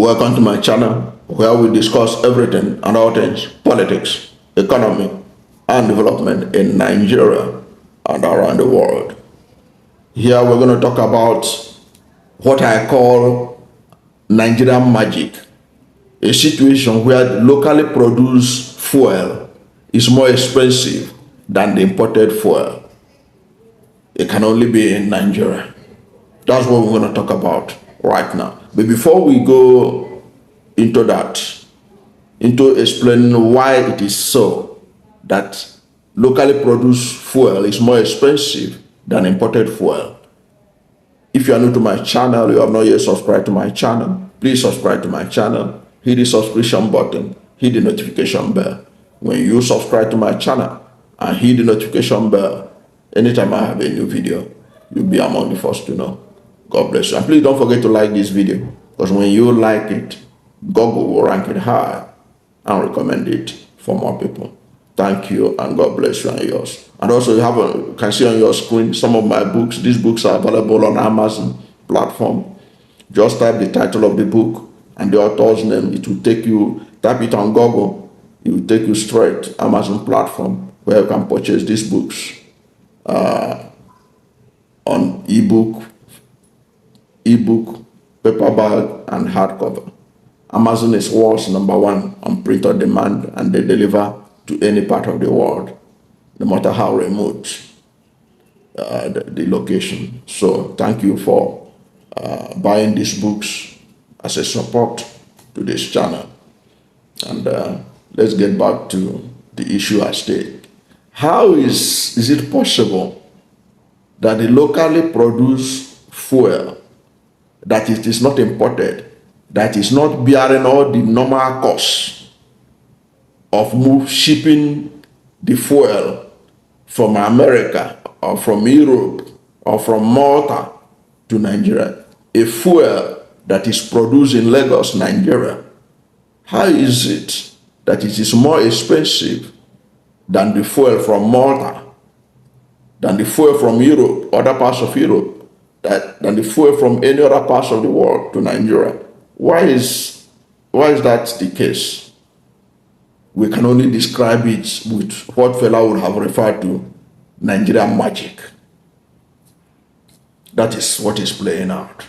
Welcome to my channel where we discuss everything and all things politics, economy, and development in Nigeria and around the world. Here we're going to talk about what I call Nigerian magic, a situation where locally produced fuel is more expensive than the imported fuel. It can only be in Nigeria. That's what we're going to talk about right now. But before we go into that, into explaining why it is so that locally produced fuel is more expensive than imported fuel. If you are new to my channel, you have not yet subscribed to my channel, please subscribe to my channel, hit the subscription button, hit the notification bell. When you subscribe to my channel and hit the notification bell, anytime I have a new video, you'll be among the first to know. God bless you. And please don't forget to like this video, because when you like it, Google will rank it high and recommend it for more people. Thank you, and God bless you and yours. And also, you can see on your screen some of my books. These books are available on Amazon platform. Just type the title of the book and the author's name. It will take you, type it on Google, it will take you straight to Amazon platform where you can purchase these books on ebook, paperback, and hardcover. Amazon is world's #1 on print on demand, and they deliver to any part of the world, no matter how remote the location. So thank you for buying these books as a support to this channel. And let's get back to the issue at stake. How is it possible that the locally produced fuel, that it is not imported, that is not bearing all the normal costs of shipping the fuel from America or from Europe or from Malta to Nigeria, a fuel that is produced in Lagos, Nigeria? How is it that it is more expensive than the fuel from Malta, than the fuel from Europe, other parts of Europe, than the fuel from any other parts of the world to Nigeria? Why is that the case? We can only describe it with what fella would have referred to Nigerian magic. That is what is playing out.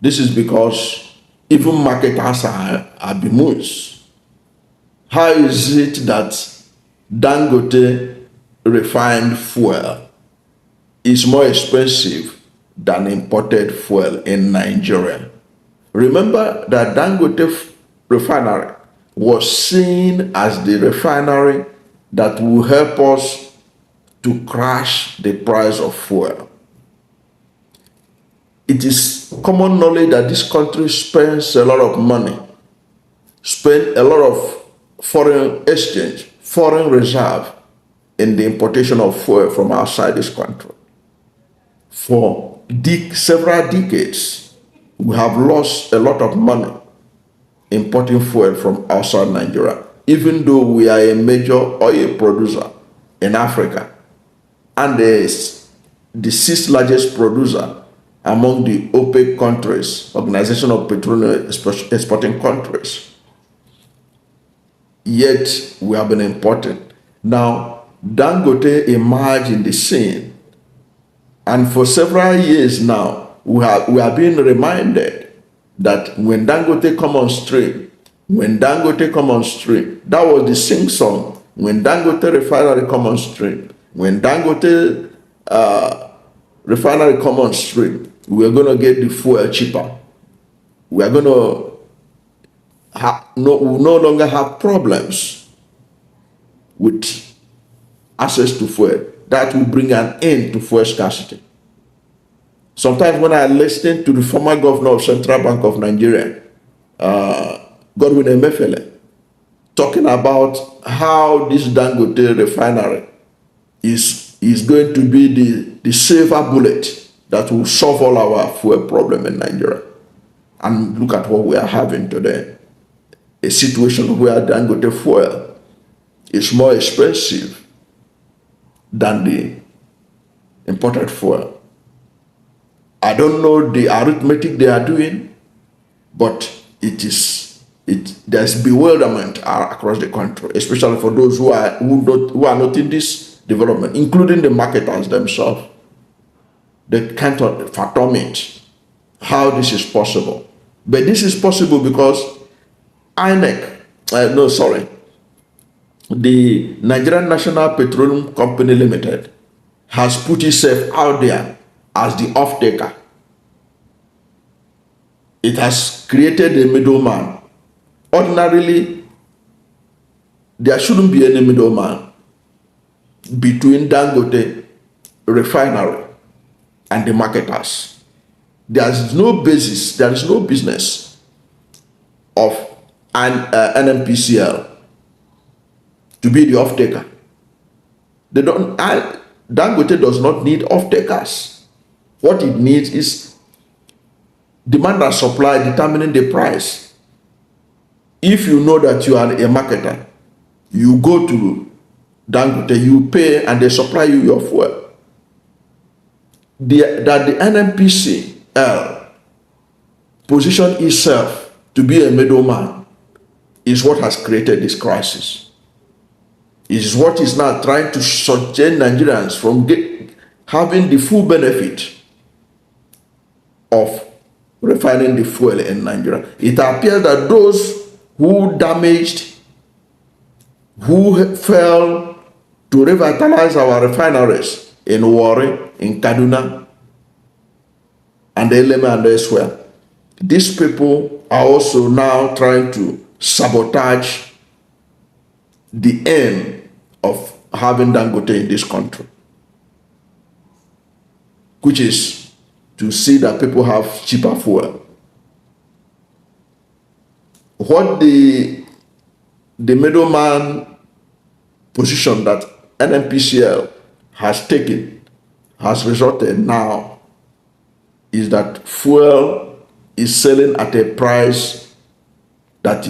This is because even marketers are bemused. How is it that Dangote refined fuel is more expensive than imported fuel in Nigeria? Remember that Dangote Refinery was seen as the refinery that will help us to crash the price of fuel. It is common knowledge that this country spends a lot of money, spends a lot of foreign exchange, foreign reserve in the importation of fuel from outside this country. For several decades, we have lost a lot of money importing fuel from outside Nigeria, even though we are a major oil producer in Africa and the 6th largest producer among the OPEC countries, Organization of Petroleum Exporting Countries. Yet we have been importing. Now, Dangote emerged in the scene, and for several years now, we are being reminded that when Dangote come on stream, that was the sing song. When Dangote Refinery come on stream, when Dangote Refinery come on stream, we are going to get the fuel cheaper. We are going to no longer have problems with access to fuel. That will bring an end to fuel scarcity. Sometimes when I listen to the former governor of Central Bank of Nigeria, Godwin Emefiele, talking about how this Dangote Refinery is going to be the silver bullet that will solve all our fuel problem in Nigeria. And look at what we are having today. A situation where Dangote fuel is more expensive than the imported fuel. I don't know the arithmetic they are doing, but there's bewilderment across the country, especially for those who are not in this development, including the marketers themselves. They can't fathom it, how this is possible. But this is possible because the Nigerian National Petroleum Company Limited has put itself out there as the off-taker. It has created a middleman. Ordinarily, there shouldn't be any middleman between Dangote Refinery and the marketers. There is no business of an NNPCL to be the off-taker. Dangote does not need off-takers. What it needs is demand and supply determining the price. If you know that you are a marketer, you go to Dangote, you pay, and they supply you your fuel. That the NNPCL position itself to be a middleman is what has created this crisis. It is what is now trying to subject Nigerians from having the full benefit of refining the fuel in Nigeria. It appears that those who failed to revitalize our refineries in Warri, in Kaduna, and Middleman and elsewhere, these people are also now trying to sabotage the aim of having Dangote in this country, which is to see that people have cheaper fuel. What the middleman position that NNPCL has taken has resulted now is that fuel is selling at a price that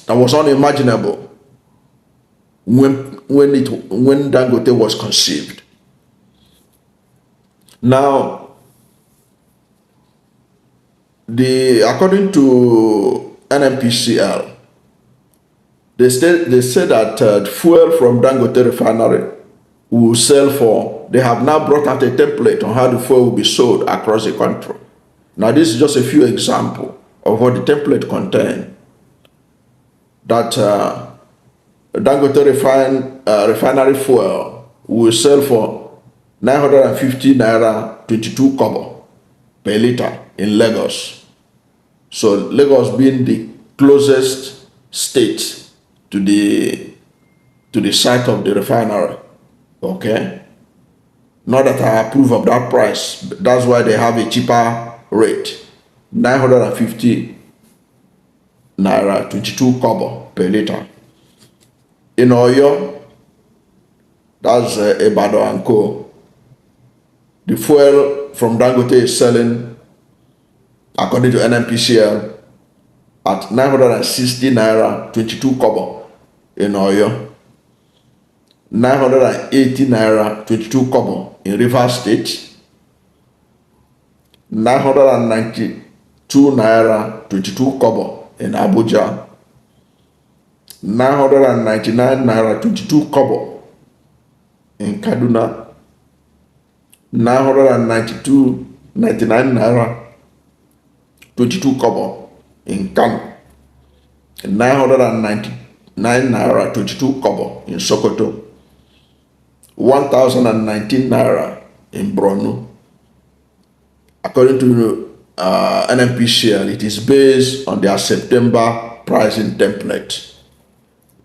was unimaginable when Dangote was conceived. Now, according to NNPCL, they say that fuel from Dangote Refinery will sell for. They have now brought out a template on how the fuel will be sold across the country. Now, this is just a few examples of what the template contains. That Dangote Refinery fuel will sell for 950 naira 22 kobo per liter in Lagos. So Lagos being the closest state to the site of the refinery. Okay? Not that I approve of that price. That's why they have a cheaper rate. 950 naira 22 kobo per liter. In Oyo, that's Ebado and Co. The fuel from Dangote is selling, according to NNPCL, at 960 naira 22 kobo in Oyo, 980 naira 22 kobo in Rivers State, 992 naira 22 kobo in Abuja, 999 naira 22 kobo in Kaduna, 999 naira 22 kobo in Kano, 999 naira 22 kobo in Sokoto, 1,019 naira in Borno. According to NNPCL, it is based on their September pricing template.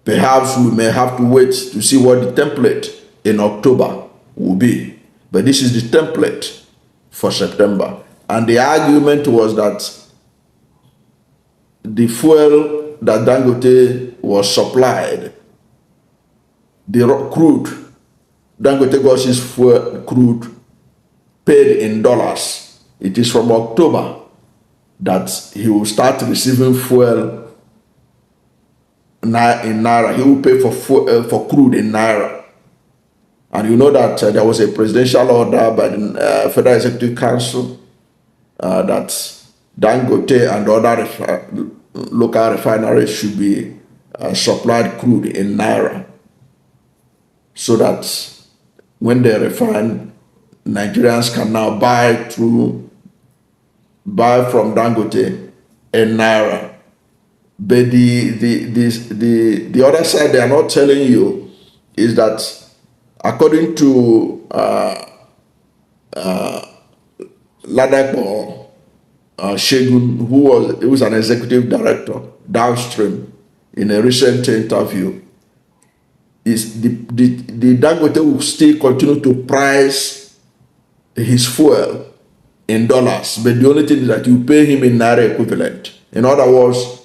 Perhaps we may have to wait to see what the template in October will be. But this is the template for September. And the argument was that the fuel that Dangote was supplied, the crude, Dangote got his fuel crude paid in dollars. It is from October that he will start receiving fuel in naira. He will pay for crude in naira. And you know that there was a presidential order by the Federal Executive Council that Dangote and other local refineries should be supplied crude in naira, so that when they refine, Nigerians can now buy from Dangote in naira. But the other side they are not telling you is that, according to Ladapo Shegun, who was an executive director downstream, in a recent interview, is the Dangote will still continue to price his fuel in dollars, but the only thing is that you pay him in naira equivalent. In other words,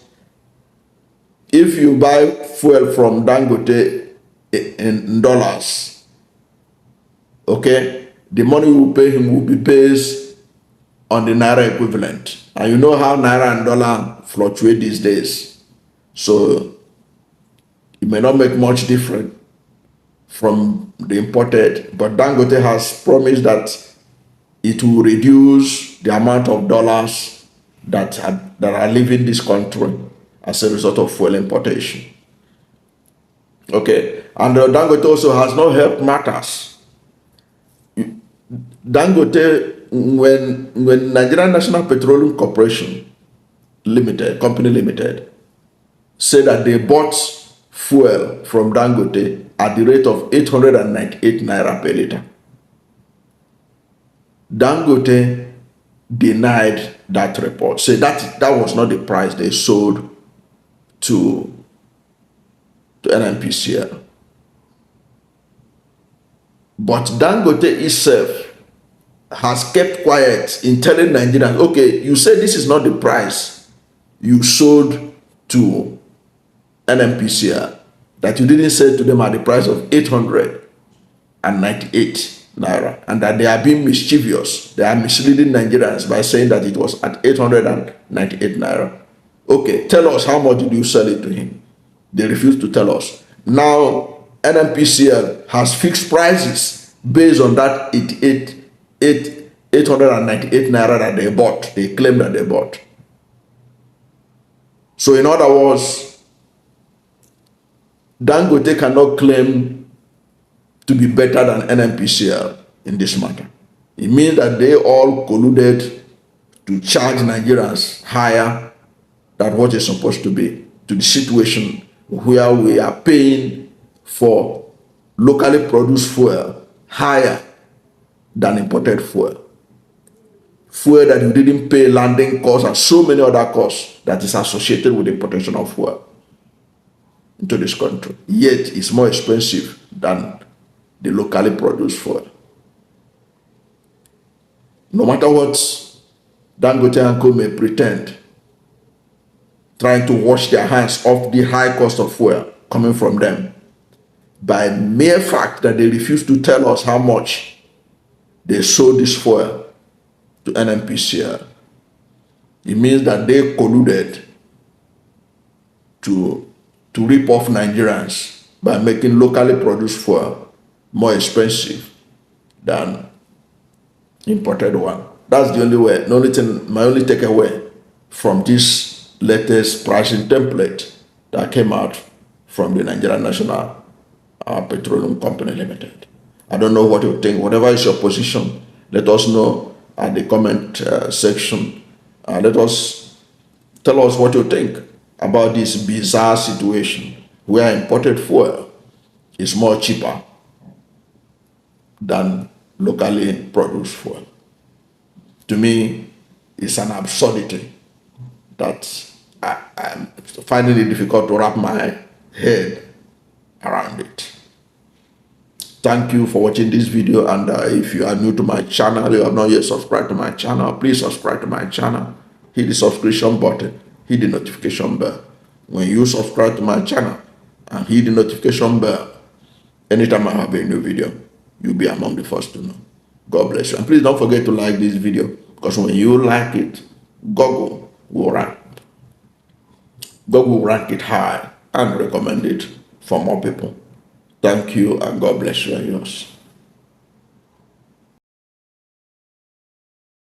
if you buy fuel from Dangote in dollars, okay, the money you pay him will be based on the naira equivalent. And you know how naira and dollar fluctuate these days. So it may not make much difference from the imported, but Dangote has promised that it will reduce the amount of dollars that are leaving this country as a result of fuel importation. Okay, and Dangote also has not helped matters. Dangote, when Nigerian National Petroleum Corporation Company Limited, said that they bought fuel from Dangote at the rate of 898 naira per liter, Dangote denied that report. Said that was not the price they sold to NNPCL. But Dangote itself has kept quiet in telling Nigerians, okay, you said this is not the price you sold to NNPCL, that you didn't sell to them at the price of 898 naira, and that they are being mischievous. They are misleading Nigerians by saying that it was at 898 naira. Okay, tell us, how much did you sell it to him? They refuse to tell us. Now, NNPCL has fixed prices based on that 898 naira that they bought. They claim that they bought. So in other words, Dangote cannot claim to be better than NNPCL in this matter. It means that they all colluded to charge Nigerians higher than what is supposed to be, to the situation where we are paying for locally produced fuel higher than imported fuel. Fuel that you didn't pay landing costs and so many other costs that is associated with the importation of fuel into this country. Yet it's more expensive than the locally produced fuel. No matter what Dangote and Co may pretend, trying to wash their hands off the high cost of fuel coming from them, by mere fact that they refuse to tell us how much they sold this fuel to NNPCL, it means that they colluded to rip off Nigerians by making locally produced fuel more expensive than imported one. That's the only way, the only thing, my only takeaway from this latest pricing template that came out from the Nigerian National Petroleum Company Limited. I don't know what you think. Whatever is your position, let us know at the comment section. Tell us what you think about this bizarre situation where imported fuel is more cheaper than locally produced fuel. To me, it's an absurdity that I'm finding it difficult to wrap my head around it. Thank you for watching this video, and if you are new to my channel, you have not yet subscribed to my channel, please subscribe to my channel. Hit the subscription button, hit the notification bell. When you subscribe to my channel and hit the notification bell, anytime I have a new video, you'll be among the first to know. God bless you. And please don't forget to like this video, because when you like it, Google will rank it high and recommend it for more people. Thank you, and God bless you and yours.